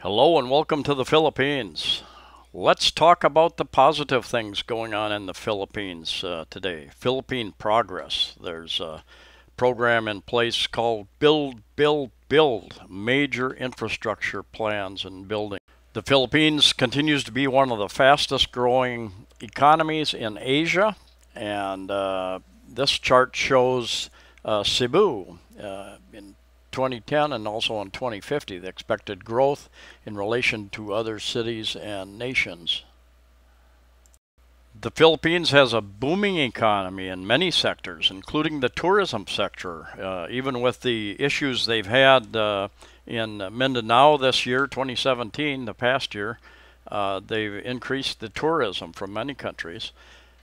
Hello and welcome to the Philippines. Let's talk about the positive things going on in the Philippines today. Philippine Progress. There's a program in place called Build, Build, Build, major infrastructure plans and building. The Philippines continues to be one of the fastest growing economies in Asia, and this chart shows Cebu in 2010 and also in 2050, the expected growth in relation to other cities and nations. The Philippines has a booming economy in many sectors, including the tourism sector. Even with the issues they've had in Mindanao this year, 2017, the past year, they've increased the tourism from many countries.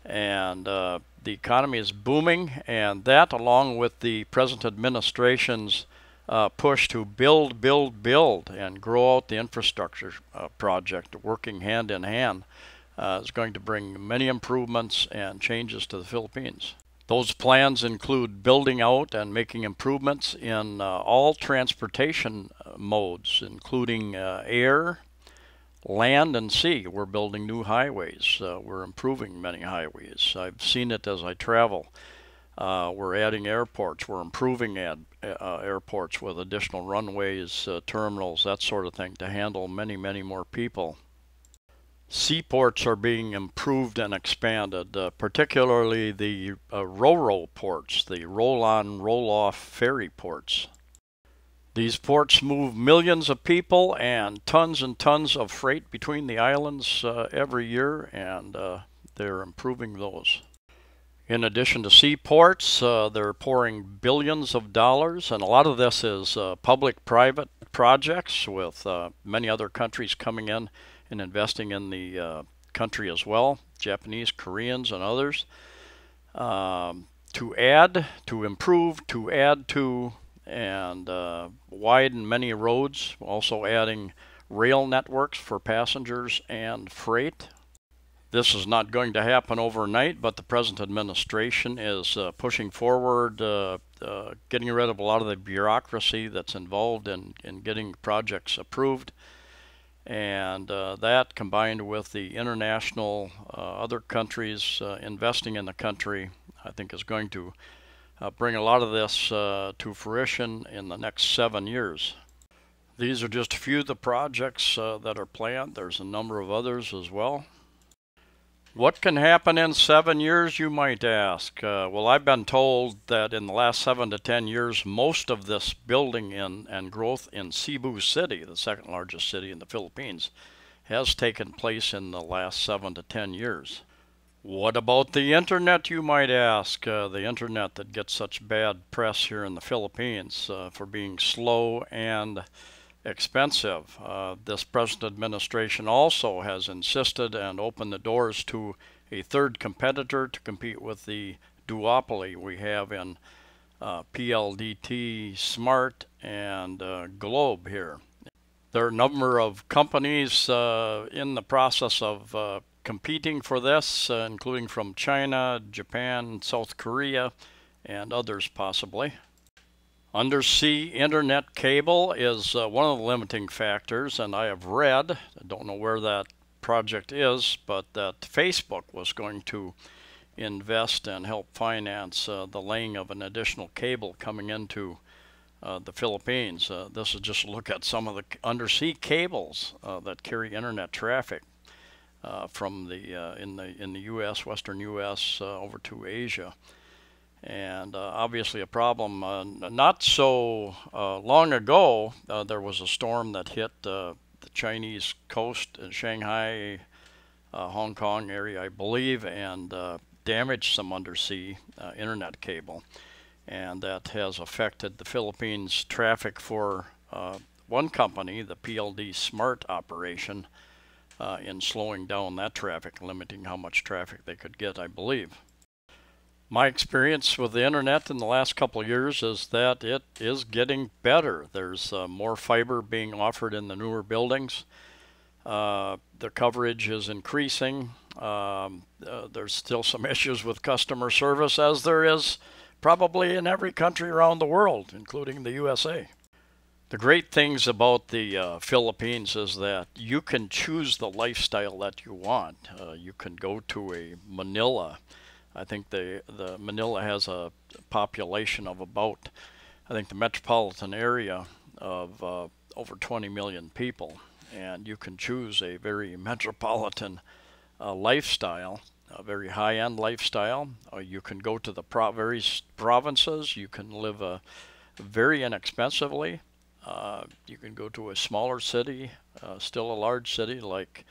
And the economy is booming, and that, along with the present administration's push to build, build, build, and grow out the infrastructure project, working hand in hand, is going to bring many improvements and changes to the Philippines. Those plans include building out and making improvements in all transportation modes, including air, land, and sea. We're building new highways. We're improving many highways. I've seen it as I travel. We're adding airports. We're improving airports with additional runways, terminals, that sort of thing, to handle many, many more people. Seaports are being improved and expanded, particularly the ro-ro ports, the roll-on, roll-off ferry ports. These ports move millions of people and tons of freight between the islands every year, and they're improving those. In addition to seaports, they're pouring billions of dollars, and a lot of this is public-private projects, with many other countries coming in and investing in the country as well, Japanese, Koreans, and others, to add, to improve, to add to, and widen many roads, also adding rail networks for passengers and freight. This is not going to happen overnight, but the present administration is pushing forward, getting rid of a lot of the bureaucracy that's involved in getting projects approved. And that, combined with the international other countries investing in the country, I think is going to bring a lot of this to fruition in the next 7 years. These are just a few of the projects that are planned. There's a number of others as well. What can happen in 7 years, you might ask? Well, I've been told that in the last 7 to 10 years, most of this building and growth in Cebu City, the second largest city in the Philippines, has taken place in the last 7 to 10 years. What about the internet, you might ask? The internet that gets such bad press here in the Philippines for being slow and expensive. This present administration also has insisted and opened the doors to a third competitor to compete with the duopoly we have in PLDT, Smart, and Globe here. There are a number of companies in the process of competing for this, including from China, Japan, South Korea, and others possibly. Undersea internet cable is one of the limiting factors, and I have read, I don't know where that project is, but that Facebook was going to invest and help finance the laying of an additional cable coming into the Philippines. This is just a look at some of the undersea cables that carry internet traffic from in the U.S., Western U.S., over to Asia. And obviously a problem. Not so long ago, there was a storm that hit the Chinese coast in Shanghai, Hong Kong area, I believe, and damaged some undersea internet cable. And that has affected the Philippines' traffic for one company, the PLD Smart operation, in slowing down that traffic, limiting how much traffic they could get, I believe. My experience with the internet in the last couple of years is that it is getting better. There's more fiber being offered in the newer buildings. The coverage is increasing. There's still some issues with customer service, as there is probably in every country around the world, including the USA. The great things about the Philippines is that you can choose the lifestyle that you want. You can go to a Manila. I think the Manila has a population of about, I think the metropolitan area of over 20 million people, and you can choose a very metropolitan lifestyle, a very high-end lifestyle. You can go to the various provinces. You can live very inexpensively. You can go to a smaller city, still a large city like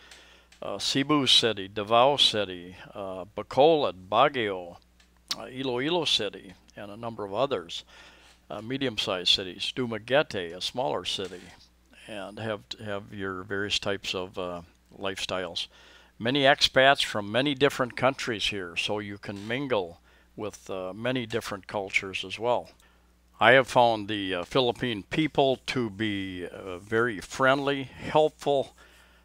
Cebu City, Davao City, Bacolod, Baguio, Iloilo City, and a number of others. Medium-sized cities, Dumaguete, a smaller city, and have your various types of lifestyles. Many expats from many different countries here, so you can mingle with many different cultures as well. I have found the Philippine people to be very friendly, helpful,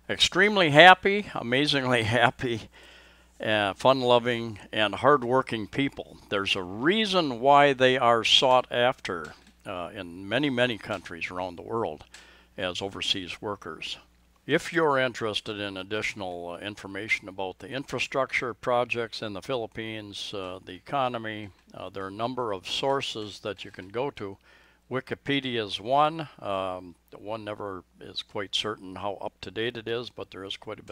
extremely happy, amazingly happy, fun-loving, and hard-working people. There's a reason why they are sought after in many, many countries around the world as overseas workers. If you're interested in additional information about the infrastructure projects in the Philippines, the economy, there are a number of sources that you can go to. Wikipedia is one. One never is quite certain how up to date it is, but there is quite a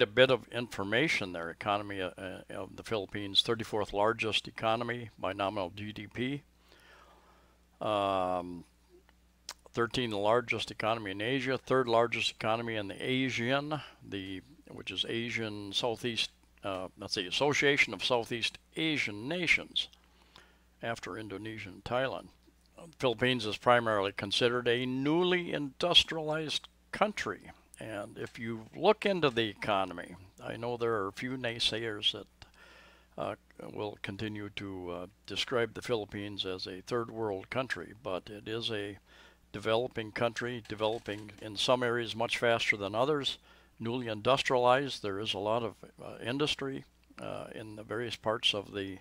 bit of information there. Economy of the Philippines, 34th largest economy by nominal GDP. 13th largest economy in Asia, third largest economy in the ASEAN, which is Asian Southeast, that's the Association of Southeast Asian Nations, after Indonesia and Thailand. The Philippines is primarily considered a newly industrialized country, and if you look into the economy, I know there are a few naysayers that will continue to describe the Philippines as a third world country, but it is a developing country, developing in some areas much faster than others, newly industrialized. There is a lot of industry in the various parts of the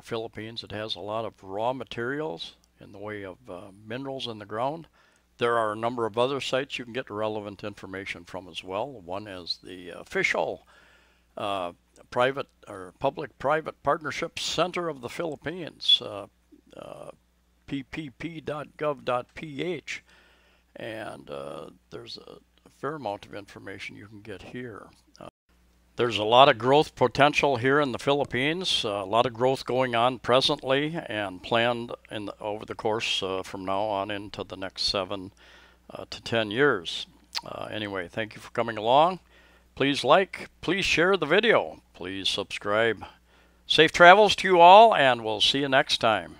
Philippines. It has a lot of raw materials in the way of minerals in the ground. There are a number of other sites you can get relevant information from as well. One is the official private or public-private partnership center of the Philippines, ppp.gov.ph, and there's a fair amount of information you can get here. There's a lot of growth potential here in the Philippines, a lot of growth going on presently and planned over the course from now on into the next 7 to 10 years. Anyway, thank you for coming along. Please like, please share the video, please subscribe. Safe travels to you all, and we'll see you next time.